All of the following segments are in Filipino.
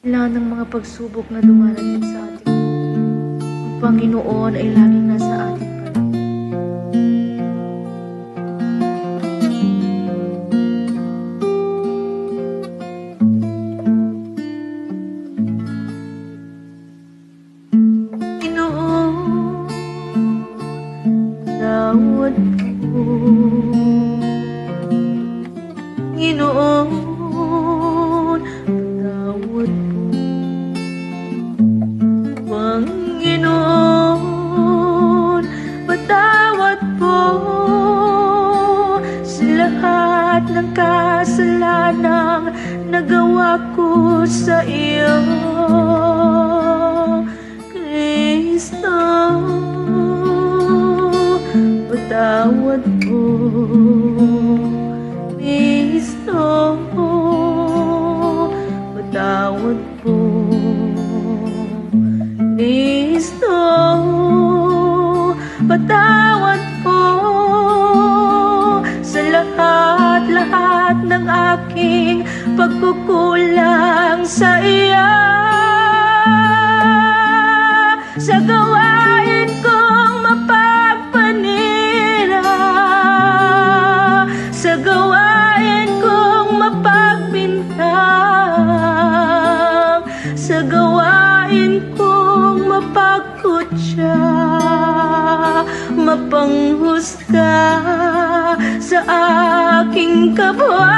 Lahat ng mga pagsubok na dumarating sa ating buhay, ang Panginoon ay laging nasa atin pa rin. Panginoon, tawad po. Panginoon, patawad po. Panginoon, patawad po sa lahat ng kasalanang nagawa ko sa iyo, Kristo. Patawad po, Kristo. Patawad po, Kristo. Patawad po sa lahat-lahat ng aking pagkukulang sa iyo, sa gawain kong mapagpanira, sa gawain kong mapagbintang, sa gawain kong mapagkutya, mapanghusga sa aking kapwa,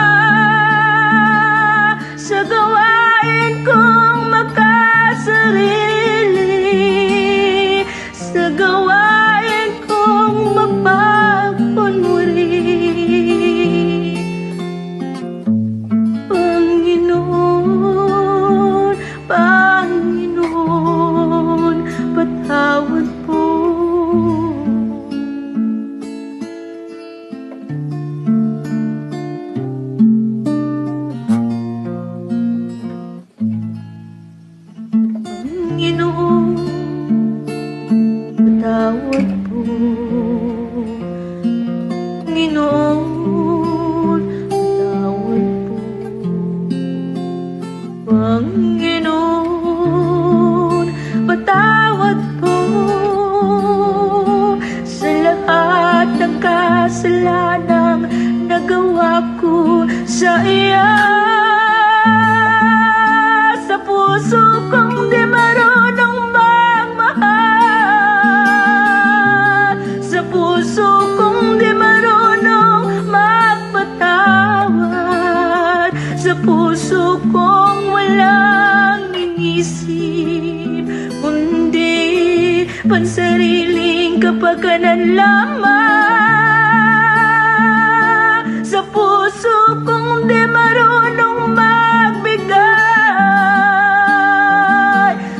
sa gawain kong makasarili, sa gawain kong mapagpunuri. Panginoon, Panginoon, patawad po. Panginoon, patawad po. Panginoon, patawad po. Panginoon, patawad po sa lahat ng kasalanang nagawa ko sa iyo, sa puso kong di marunong magmahal, sa puso kong di marunong magpatawad, sa puso kong walang inisip kundi pansariling kapakanan lamang, sa puso kong di marunong magbigay,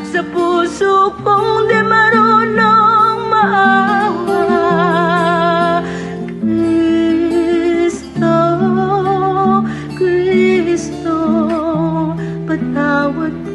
sa puso kong di marunong maawa. Kristo, Kristo, patawad po.